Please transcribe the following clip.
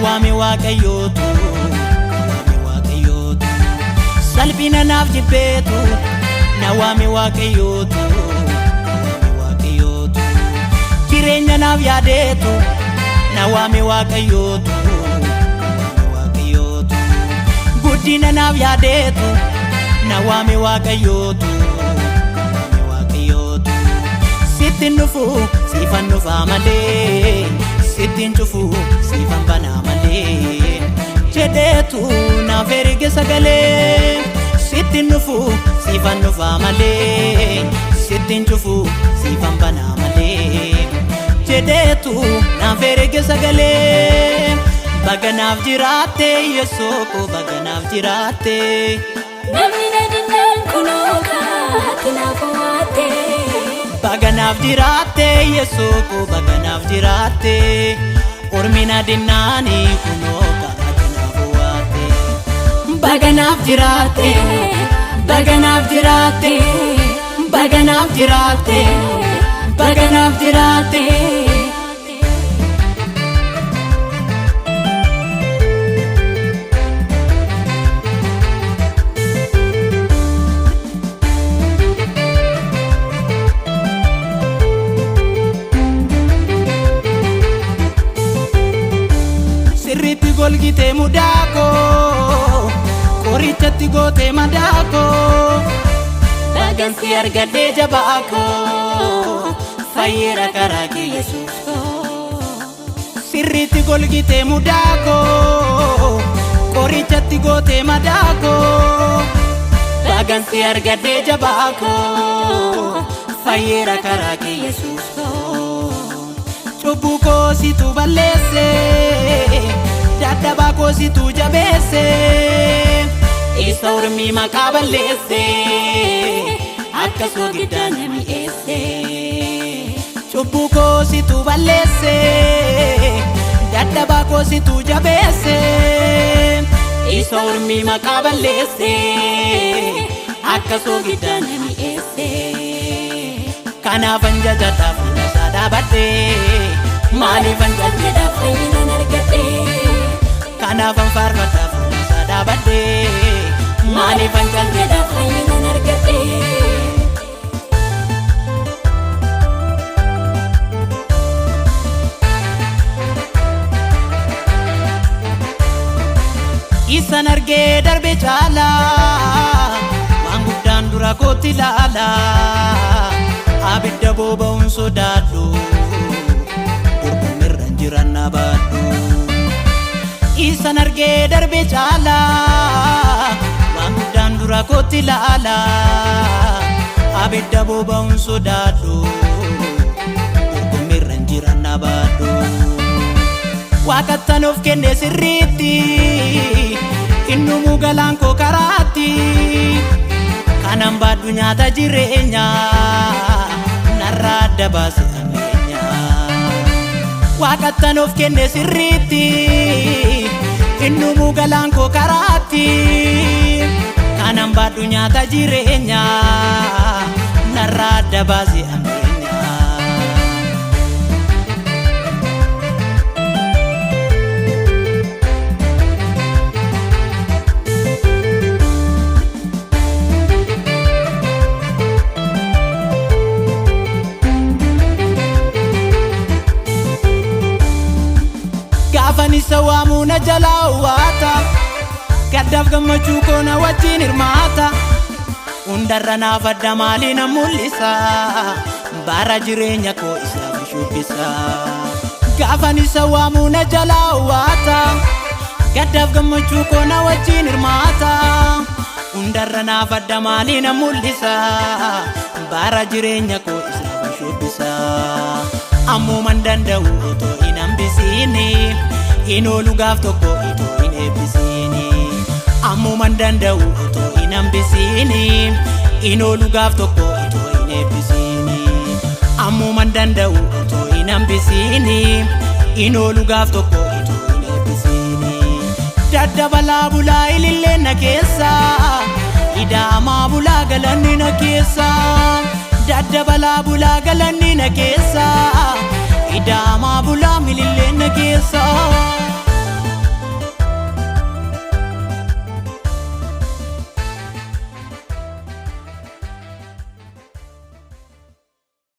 nawame waaqayyootu salphina naaf jibbeetu nawame waaqayyootu jireenya naaf yaadeetu nawame waaqayyootu guddina naaf yaadeetu nawame waaqayyootu sittin dhufu siifan dhufa malee sittin cufu siifan bana malee jedheetu naaf erge sagalee sittin dhufu siifan dhufa malee sittin cufu siifan bana malee jedheetu naaf erge sagalee baganaaf jiraatte Yesuus ko baganaaf jiraatte namni na dinnaan kunoo kaatti naaf waatte baganaaf jiraatte Yesuus ko baganaaf jiraatte ormina dinnaani kunoo kaatti naaf waatte baganaaf jiraatte baganaaf jiraatte baganaaf jiraatte baganaaf jiraatte sirriitti golgite mudaako qorichatti goote madaako bagansi argadhee jabaako fayyeera karaa kee Yesuus ko sirriitti golgite mudaako qorichatti goote madaako bagansi argadhee jabaako fayyeera karaa kee Yesuus ko cubbuu koo situ balleesse dadhabaa koo situ jabeesse isa ormii maqaa balleesse akka soogiddaa na mi'eesse cubbuu koo situ balleesse dadhabaa koo situ jabeesse isa ormii maqaa balleesse akka soogiddaa na mi'eesse kanaafan jajadhaaf hundasaa dhaabadhe maaliifan jaljedhaaf fayyinan argadhe kanaafan faarfadhaaf hundasaa dhaabadhe maaliifan jaljedhaaf fayyinan argadhe isan argee darbe caala waan guddaan dura kootti ilaala abidda boba'uun sodaadhu dorgommirran jiran nabaadhu isan argee darbe caala waan guddaan dura kootti ilaala abidda boba'uun sodaadhu dorgommirran jiran nabaadhu waaqattan of kenne sirriitti innumu galaan koo karaatti kanan baadhu nyaata jireenya narraa adda baase ameenya waaqattan of kenne sirriitti innumu galaan koo karaatti kanan baadhu nyaata jireenya narraa adda baase ameenya gaafan isa waamu na jalaa uwwaata gaddaaf gammachuu koo na wajjin hirmaata hundarra naaf adda maalii na mul'isa bara jireenya koo isaaf shubbisa gaafan isa waamu na jalaa uwwaata gaddaaf gammachuu koo na wajjin hirmaata hundarra naaf adda maalii na mul'isa bara jireenya koo isaaf shubbisa ammuman danda'u otoo hin hambisiini hin oolu gaaf tokko itoo hin eebbisiini ammuman danda'u otoo hin hambisiini hin oolu gaaf tokko itoo hin eebbisiini ammuman danda'u otoo hin hambisiini hin oolu gaaf tokko itoo hin eebbisiini daddabalaa bulaa ililleen na keessa ida'amaa bulaa galanni na keessa daddabalaa bulaa galanni na keessa ida'amaa bulaa mililleen na keessa